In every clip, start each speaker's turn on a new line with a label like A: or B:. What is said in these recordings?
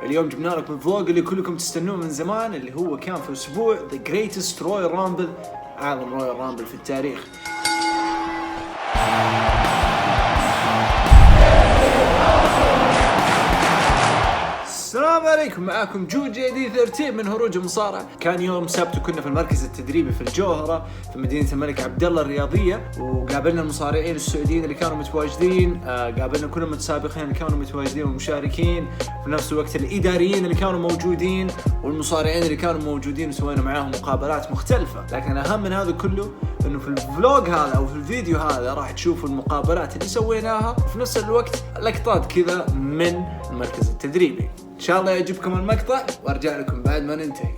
A: اليوم جبنا لكم الفلوج اللي كلكم تستنوه من زمان، اللي هو كان في أسبوع The Greatest Royal Rumble، أعظم رويال رامبل في التاريخ. السلام عليكم، معاكم جو جي 13 من هروج المصارعة. كان يوم سبت وكنا في المركز التدريبي في الجوهرة في مدينة الملك عبد الله الرياضية، وقابلنا المصارعين السعوديين اللي كانوا متواجدين، قابلنا كل المتسابقين اللي كانوا متواجدين والمشاركين، في نفس الوقت الإداريين اللي كانوا موجودين والمصارعين اللي كانوا موجودين، وسوينا معاهم مقابلات مختلفة. لكن أهم من هذا كله إنه في الفلوج هذا أو في الفيديو هذا راح تشوفوا المقابلات اللي سويناها، وفي نفس الوقت لقطات كذا من المركز التدريبي. إن شاء الله يعجبكم المقطع وارجع لكم بعد ما ننتهي.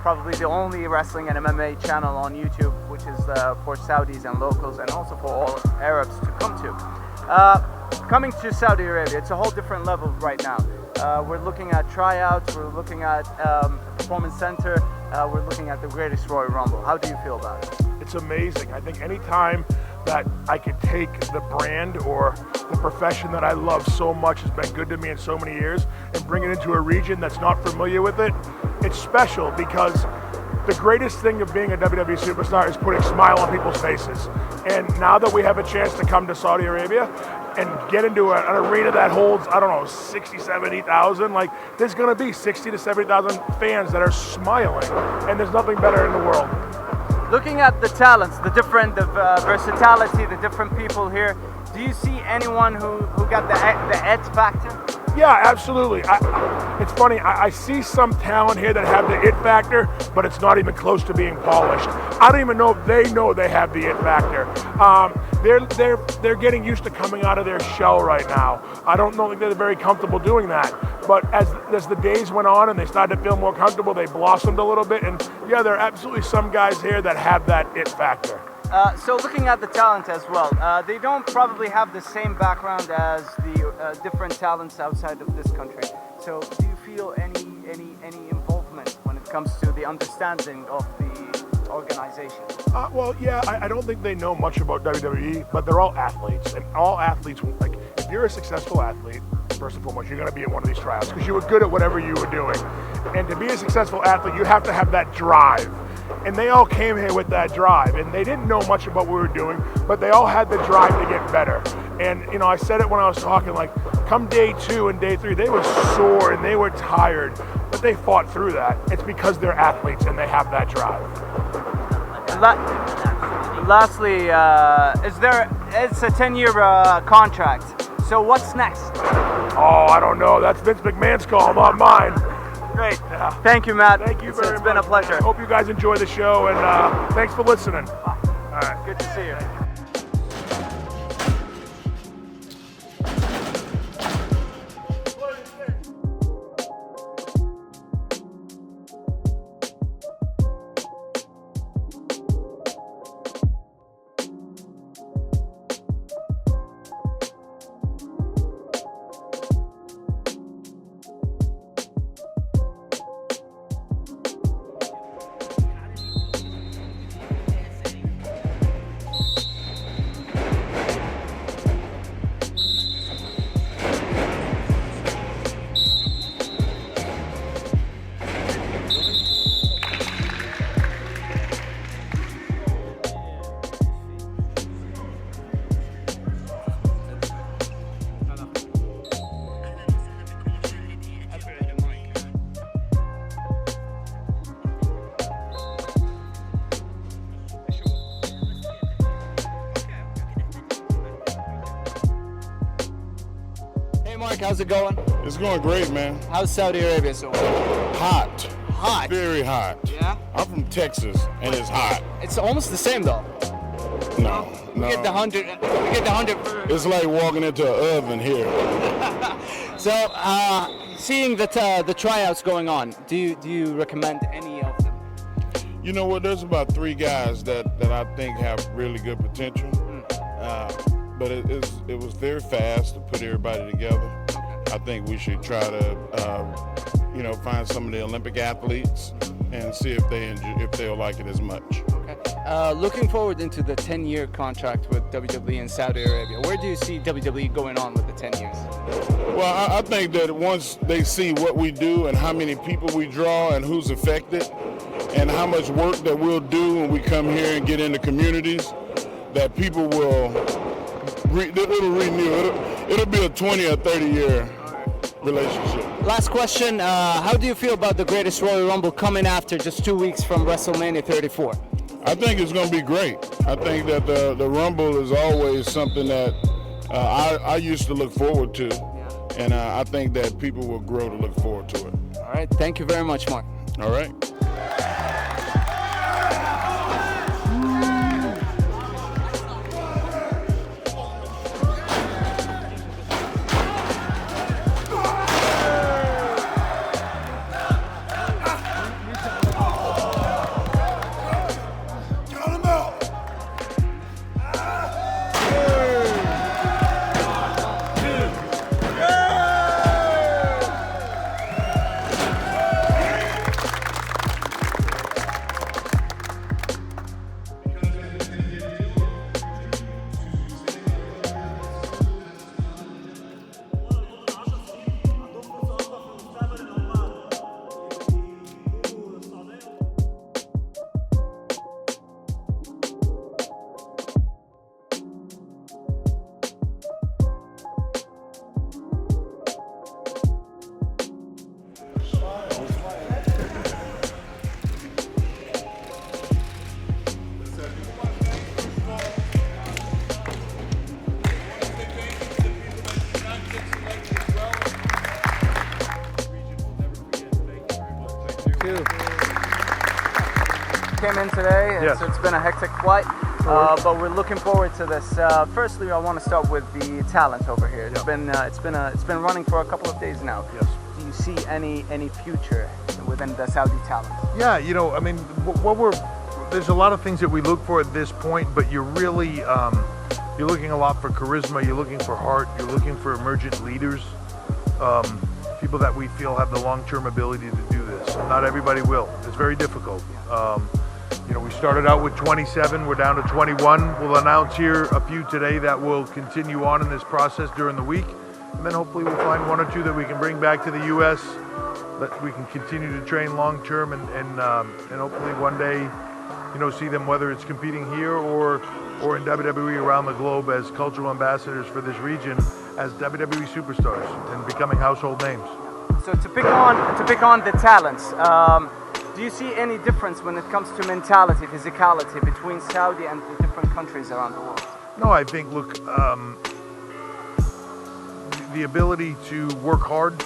B: Probably the only wrestling and MMA channel on YouTube, which is for Saudis and locals, and also for all Arabs to come to. Coming to Saudi Arabia, it's a whole different level right now. We're looking at tryouts, we're looking at performance center, we're looking at the greatest Royal Rumble. How do you feel about it?
C: It's amazing. I think any time that I could take the brand or the profession that I love so much, has been good to me in so many years, and bring it into a region that's not familiar with it, it's special, because the greatest thing of being a WWE superstar is putting a smile on people's faces. And now that we have a chance to come to Saudi Arabia and get into an arena that holds, I don't know, 60, 70,000, like there's gonna be 60 to 70,000 fans that are smiling, and there's nothing better in the world.
B: Looking at the talents, the versatility, the different people here, do you see anyone who got the it factor?
C: Yeah, absolutely. It's funny, I see some talent here that have the it factor, but it's not even close to being polished. I don't even know if they know they have the it factor. They're getting used to coming out of their shell right now. I don't think they're very comfortable doing that. But as the days went on and they started to feel more comfortable, they blossomed a little bit. And yeah, there are absolutely some guys here that have that it factor.
B: So looking at the talent as well, they don't probably have the same background as the different talents outside of this country. So do you feel any involvement when it comes to the understanding of the organization?
C: Well, yeah, I don't think they know much about WWE, but they're all athletes. And all athletes, like, if you're a successful athlete, first and foremost, you're going to be in one of these tryouts because you were good at whatever you were doing. And to be a successful athlete, you have to have that drive. And they all came here with that drive, and they didn't know much about what we were doing, but they all had the drive to get better. And, you know, I said it when I was talking, like, come day 2 and day 3, they were sore and they were tired, but they fought through that. It's because they're athletes and they have that drive.
B: Lastly, it's a 10-year contract, so what's next?
C: Oh, I don't know. That's Vince McMahon's call, not mine.
B: Great. Yeah. Thank you, Matt.
C: Thank you very much.
B: It's been a pleasure.
C: I hope you guys enjoy the show, and thanks for listening. All right.
B: Good to see you.
A: how's it going?
D: It's going great, man.
A: How's Saudi Arabia so far?
D: Hot.
A: Hot?
D: Very hot.
A: Yeah?
D: I'm from Texas, and it's hot.
A: It's almost the same though.
D: No.
A: We get the 100.
D: It's like walking into an oven here.
A: So, seeing the tryouts going on, do you recommend any of them?
D: You know what? There's about 3 guys that I think have really good potential. But it was very fast to put everybody together. I think we should try to, find some of the Olympic athletes and see if they'll like it as much.
A: Okay. Looking forward into the 10-year contract with WWE in Saudi Arabia. Where do you see WWE going on with the 10 years?
D: Well, I think that once they see what we do and how many people we draw and who's affected and how much work that we'll do when we come here and get into communities, that people will, it'll renew. It'll be a 20 or 30 year relationship.
A: Last question, how do you feel about the Greatest Royal Rumble coming after just 2 weeks from WrestleMania 34?
D: I think it's going to be great. I think that the Rumble is always something that I used to look forward to, and I think that people will grow to look forward to it.
A: All right, thank you very much, Mark.
D: All right.
B: Came in today,
C: Yes.
B: so it's been a hectic flight, but we're looking forward to this. Firstly, I want to start with the talent over here. It's been running for a couple of days now.
C: Yes.
B: Do you see any future within the Saudi talent?
C: Yeah, I mean, there's a lot of things that we look for at this point, but you're really, you're looking a lot for charisma, you're looking for heart, you're looking for emergent leaders, people that we feel have the long-term ability to do this. Not everybody will. It's very difficult. We started out with 27, we're down to 21. We'll announce here a few today that will continue on in this process during the week. And then hopefully we'll find 1 or 2 that we can bring back to the U.S., that we can continue to train long-term and hopefully one day, see them, whether it's competing here or in WWE around the globe as cultural ambassadors for this region, as WWE superstars and becoming household names.
B: So to pick on the talents, do you see any difference when it comes to mentality, physicality between Saudi and the different countries around the world?
C: No, I think, look, the ability to work hard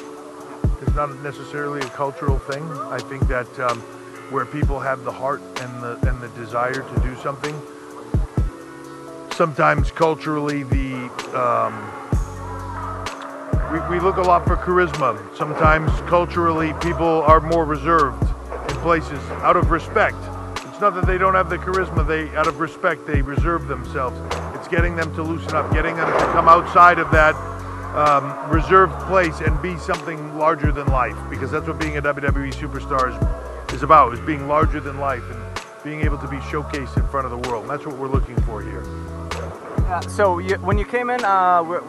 C: is not necessarily a cultural thing. I think that where people have the heart and the desire to do something, sometimes culturally we look a lot for charisma. Sometimes culturally people are more reserved in places out of respect. It's not that they don't have the charisma, out of respect, they reserve themselves. It's getting them to loosen up, getting them to come outside of that reserved place and be something larger than life, because that's what being a WWE superstar is about, is being larger than life and being able to be showcased in front of the world. And that's what we're looking for here.
B: So when you came in,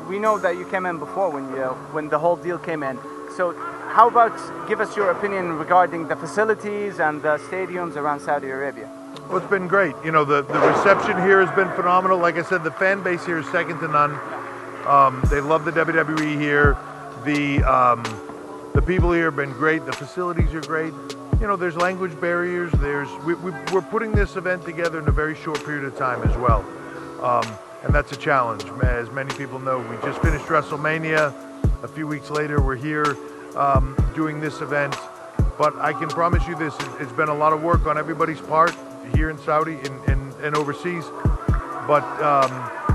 B: we know that you came in before when the whole deal came in. So how about give us your opinion regarding the facilities and the stadiums around Saudi Arabia?
C: Well, it's been great. The reception here has been phenomenal. Like I said, the fan base here is second to none. They love the WWE here. The people here have been great. The facilities are great. There's language barriers. We're putting this event together in a very short period of time as well. And that's a challenge. As many people know, we just finished WrestleMania. A few weeks later, we're here doing this event. But I can promise you this, it's been a lot of work on everybody's part here in Saudi and overseas. But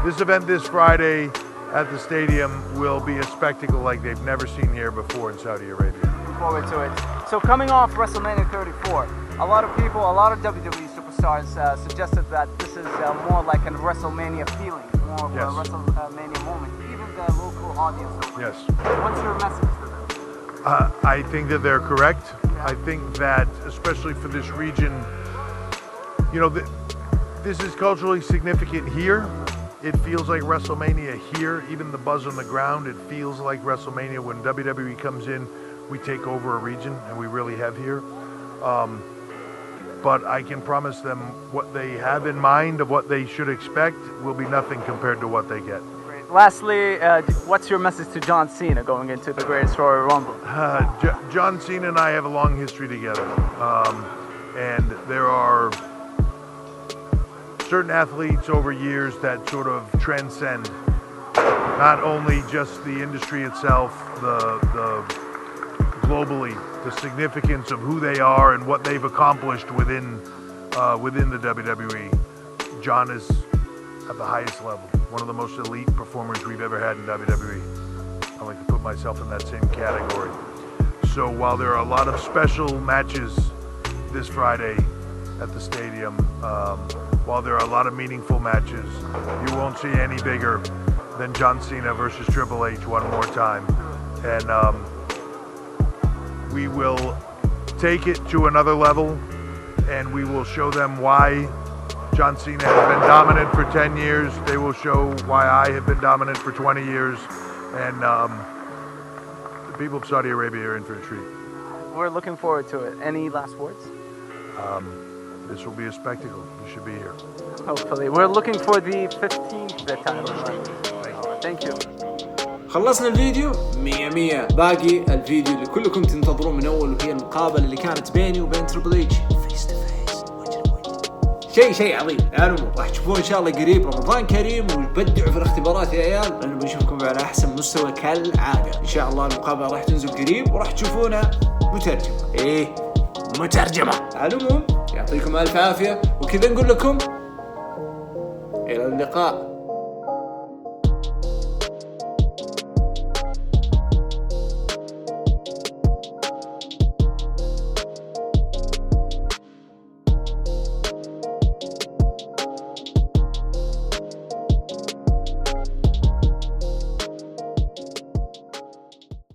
C: this event this Friday at the stadium will be a spectacle like they've never seen here before in Saudi Arabia.
B: Looking forward to it. So coming off WrestleMania 34, a lot of people, a lot of WWE superstars suggested that this is more like a WrestleMania feeling, more of a WrestleMania moment, even the local audience.
C: Yes.
B: What's your message to them?
C: I think that they're correct. I think that, especially for this region, you know, this is culturally significant here. It feels like WrestleMania here. Even the buzz on the ground, it feels like WrestleMania. When WWE comes in, we take over a region, and we really have here. But I can promise them what they have in mind of what they should expect will be nothing compared to what they get.
B: Great. Lastly, what's your message to John Cena going into the Greatest Royal Rumble?
C: John Cena and I have a long history together. And there are certain athletes over years that sort of transcend not only just the industry itself, the globally, the significance of who they are and what they've accomplished within the WWE. John is at the highest level, one of the most elite performers we've ever had in WWE. I like to put myself in that same category. So while there are a lot of special matches this Friday at the stadium, while there are a lot of meaningful matches, you won't see any bigger than John Cena versus Triple H one more time. And we will take it to another level, and we will show them why John Cena has been dominant for 10 years. They will show why I have been dominant for 20 years. And the people of Saudi Arabia are in for a treat.
B: We're looking forward to it. Any last words?
C: This will be a spectacle. You should be here.
B: Hopefully. We're looking for the 15th title. Thank you.
A: خلصنا الفيديو 100 باقي الفيديو اللي كلكم تنتظرون من اول، وهي المقابله اللي كانت بيني وبين تربل اتش فيس تو فيس، وجه لوجه. شيء عظيم. يعني راح تشوفون ان شاء الله قريب. رمضان كريم وبدعوا في الاختبارات يا عيال، لانه بنشوفكم على احسن مستوى كالعاده. ان شاء الله المقابله راح تنزل قريب وراح تشوفونها مترجمه. مترجمه. على العموم يعطيكم الف عافيه، وكذا نقول لكم الى اللقاء.